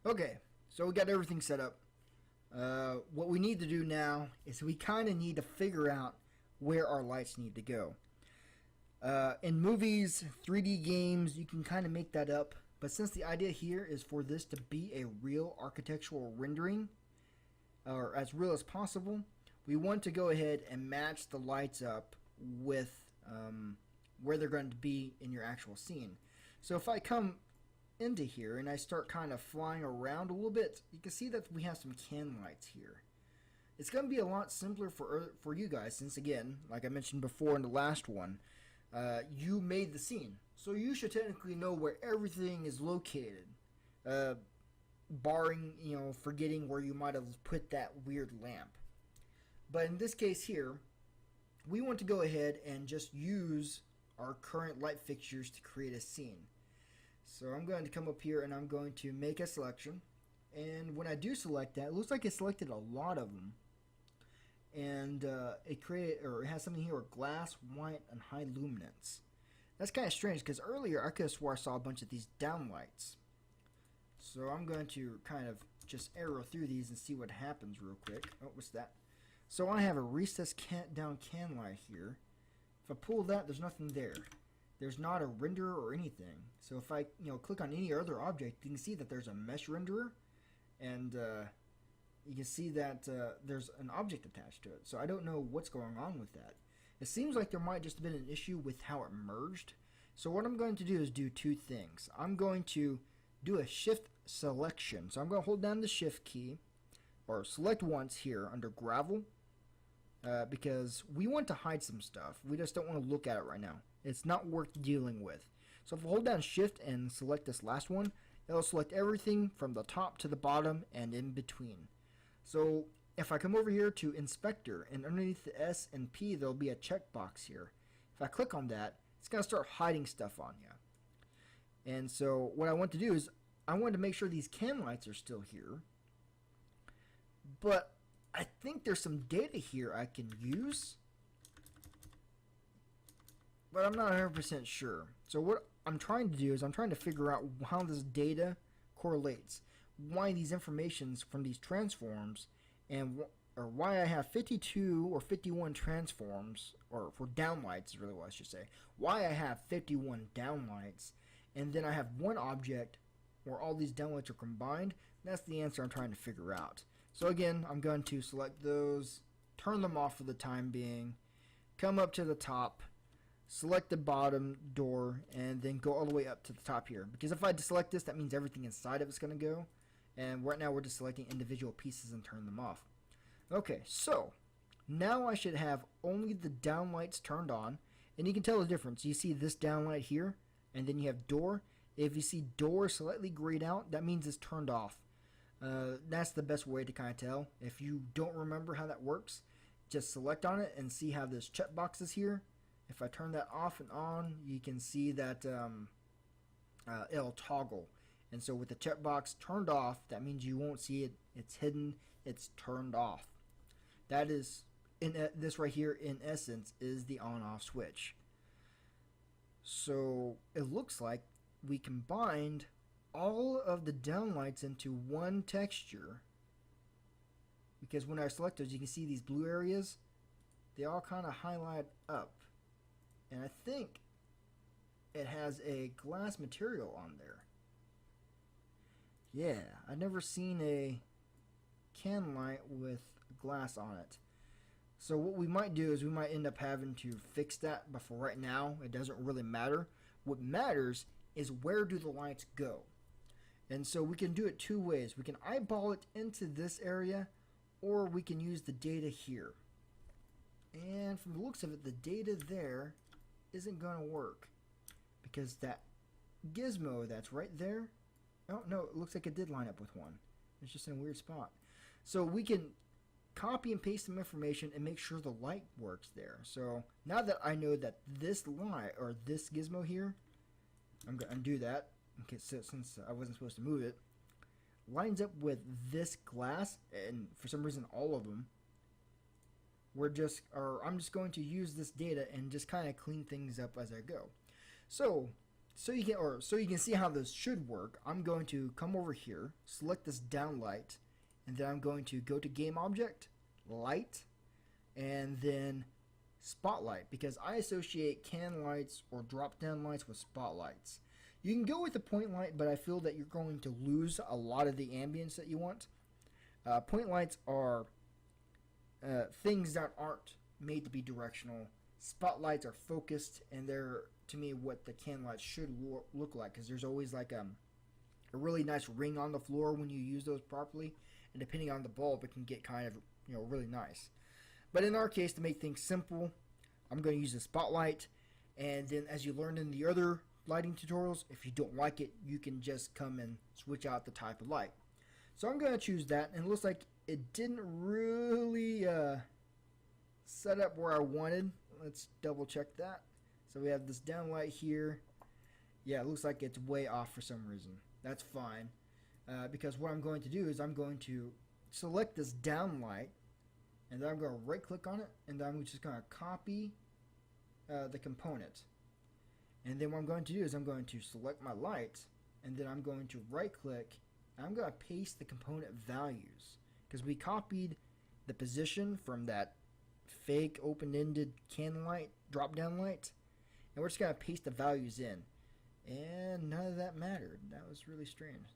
Okay, so we got everything set up. What we need to do now is we kind of need to figure out where our lights need to go. In movies, 3D games, you can kind of make that up. But since the idea here is for this to be a real architectural rendering, or as real as possible, we want to go ahead and match the lights up with where they're going to be in your actual scene. So if I come into here and I start kind of flying around a little bit, you can see that we have some can lights here. It's going to be a lot simpler for you guys, since again, like I mentioned before in the last one, you made the scene, so you should technically know where everything is located, barring forgetting where you might have put that weird lamp. But in this case here, we want to go ahead and just use our current light fixtures to create a scene. So I'm going to come up here and I'm going to make a selection, and when I do select that, it looks like it selected a lot of them, and it has something here with glass, white, and high luminance. That's kind of strange because earlier I could have swore I saw a bunch of these downlights. So I'm going to kind of just arrow through these and see what happens real quick. Oh, what's that? So I have a recessed down can light here. If I pull that, there's nothing there. There's not a renderer or anything. So if I click on any other object, you can see that there's a mesh renderer, and you can see that there's an object attached to it. So I don't know what's going on with that. It seems like there might just have been an issue with how it merged. So what I'm going to do is do two things. I'm going to do a shift selection. So I'm going to hold down the shift key, or select once here under gravel, because we want to hide some stuff. We just don't want to look at it right now. It's not worth dealing with. So if I hold down shift and select this last one, it'll select everything from the top to the bottom and in between. So if I come over here to inspector, and underneath the S and P there'll be a checkbox here. If I click on that, it's going to start hiding stuff on you. And so what I want to do is I want to make sure these can lights are still here, but I think there's some data here I can use, but I'm not 100% sure. So what I'm trying to do is I'm trying to figure out how this data correlates, why these informations from these transforms, and or why I have 52 or 51 transforms, or for downlights is really what I should say, why I have 51 downlights, and then I have one object where all these downlights are combined. That's the answer I'm trying to figure out. So again, I'm going to select those, turn them off for the time being, come up to the top, select the bottom door, and then go all the way up to the top here. Because if I deselect this, that means everything inside of it's going to go. And right now we're just selecting individual pieces and turn them off. Okay, so now I should have only the downlights turned on. And you can tell the difference. You see this downlight here, and then you have door. If you see door slightly grayed out, that means it's turned off. That's the best way to kind of tell. If you don't remember how that works, just select on it and see how this checkbox is here. If I turn that off and on, you can see that it'll toggle. And so with the checkbox turned off, that means you won't see it. It's hidden. It's turned off. That is, this right here, in essence, is the on-off switch. So it looks like we combined all of the downlights into one texture, because when I select those, you can see these blue areas, they all kind of highlight up, and I think it has a glass material on there. Yeah, I've never seen a can light with glass on it. So what we might do is we might end up having to fix that, but for right now it doesn't really matter. What matters is where do the lights go. And so we can do it two ways. We can eyeball it into this area, or we can use the data here. And from the looks of it, the data there isn't going to work, because that gizmo that's right there, oh no, it looks like it did line up with one. It's just in a weird spot. So we can copy and paste some information and make sure the light works there. So now that I know that this light, or this gizmo here, I'm going to undo that. Okay, so since I wasn't supposed to move it, lines up with this glass, and for some reason all of them. I'm just going to use this data and just kind of clean things up as I go. So so you can see how this should work, I'm going to come over here, select this downlight, and then I'm going to go to game object, light, and then spotlight, because I associate can lights or drop down lights with spotlights. You can go with the point light, but I feel that you're going to lose a lot of the ambience that you want. Point lights are things that aren't made to be directional. Spotlights are focused, and they're, to me, what the can lights should look like, because there's always like a really nice ring on the floor when you use those properly, and depending on the bulb, it can get kind of, really nice. But in our case, to make things simple, I'm going to use the spotlight, and then as you learned in the other lighting tutorials, if you don't like it, you can just come and switch out the type of light. So I'm going to choose that, and it looks like it didn't really set up where I wanted. Let's double check that. So we have this down light here. Yeah, it looks like it's way off for some reason. That's fine, because what I'm going to do is I'm going to select this down light, and then I'm going to right click on it, and then I'm just going to copy the component. And then what I'm going to do is I'm going to select my light, and then I'm going to right click, and I'm going to paste the component values, because we copied the position from that fake open-ended can light, drop down light, and we're just going to paste the values in, and none of that mattered. That was really strange.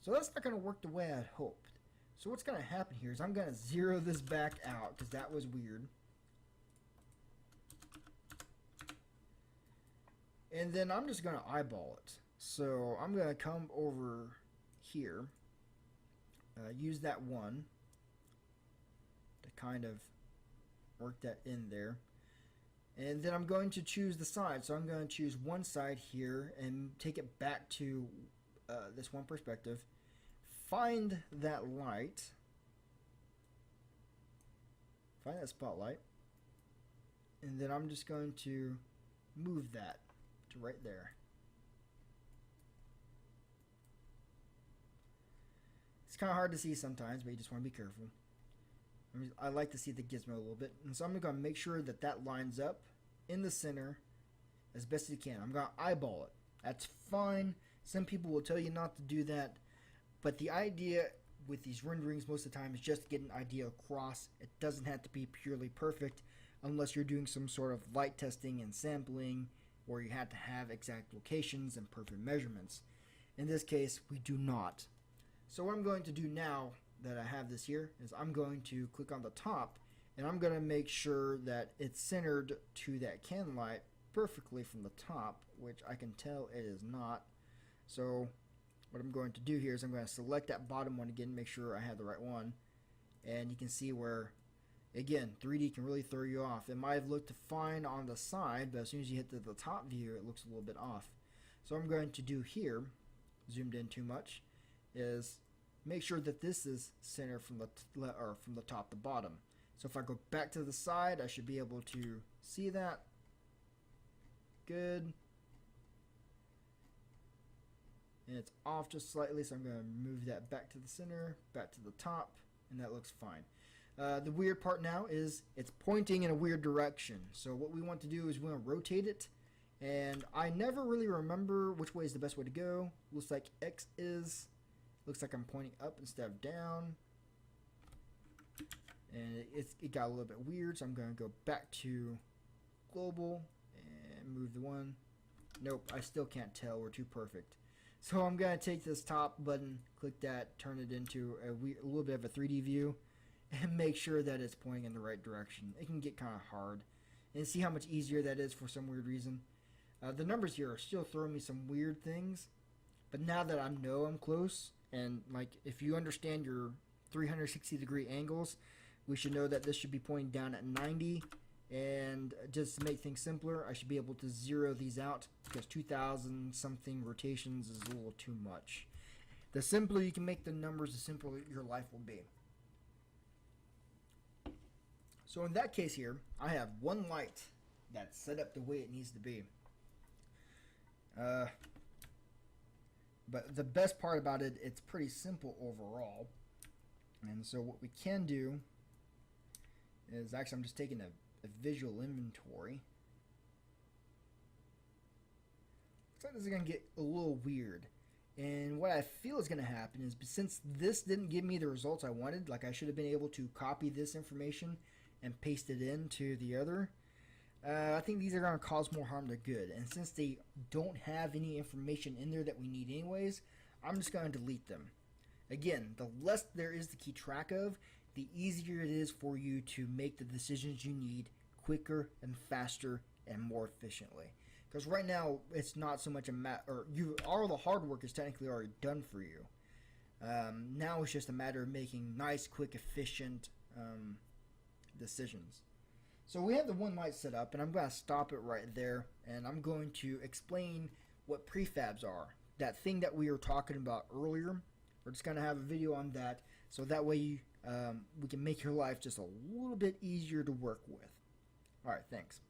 So that's not going to work the way I'd hoped. So what's going to happen here is I'm going to zero this back out, because that was weird. And then I'm just going to eyeball it. So I'm going to come over here, use that one to kind of work that in there. And then I'm going to choose the side. So I'm going to choose one side here and take it back to this one perspective. Find that light. Find that spotlight. And then I'm just going to move that to right there. It's kind of hard to see sometimes, but you just want to be careful. I like to see the gizmo a little bit. And so I'm going to make sure that that lines up in the center as best as you can. I'm going to eyeball it. That's fine. Some people will tell you not to do that. But the idea with these renderings most of the time is just to get an idea across. It doesn't have to be purely perfect unless you're doing some sort of light testing and sampling where you have to have exact locations and perfect measurements. In this case, we do not. So what I'm going to do now that I have this here is I'm going to click on the top, and I'm going to make sure that it's centered to that can light perfectly from the top, which I can tell it is not. So what I'm going to do here is I'm going to select that bottom one again, make sure I have the right one, and you can see where, again, 3D can really throw you off. It might have looked fine on the side, but as soon as you hit the top view, it looks a little bit off. So what I'm going to do here, zoomed in too much, is make sure that this is centered from the top to bottom. So if I go back to the side, I should be able to see that. Good. And it's off just slightly, so I'm going to move that back to the center, back to the top, and that looks fine. The weird part now is it's pointing in a weird direction. So what we want to do is we want to rotate it, and I never really remember which way is the best way to go. Looks like X is. Looks like I'm pointing up instead of down, and it got a little bit weird, so I'm going to go back to global and move the one. Nope, I still can't tell. We're too perfect. So I'm going to take this top button, click that, turn it into a little bit of a 3D view, and make sure that it's pointing in the right direction. It can get kind of hard, and see how much easier that is for some weird reason. The numbers here are still throwing me some weird things, but now that I know I'm close, and like if you understand your 360-degree angles, we should know that this should be pointing down at 90. And just to make things simpler, I should be able to zero these out, because 2,000 something rotations is a little too much. The simpler you can make the numbers, the simpler your life will be. So in that case here, I have one light that's set up the way it needs to be. But the best part about it, it's pretty simple overall. And so what we can do is, actually I'm just taking a visual inventory. looks like this is going to get a little weird. And what I feel is going to happen is, since this didn't give me the results I wanted, like I should have been able to copy this information and paste it into the other, I think these are going to cause more harm than good. And since they don't have any information in there that we need anyways, I'm just going to delete them. Again, the less there is to keep track of, the easier it is for you to make the decisions you need quicker and faster and more efficiently. Because right now, it's not so much a matter, or all the hard work is technically already done for you. Now it's just a matter of making nice, quick, efficient decisions. So we have the one light set up, and I'm going to stop it right there, and I'm going to explain what prefabs are. That thing that we were talking about earlier, we're just going to have a video on that, so that way we can make your life just a little bit easier to work with. Alright, thanks.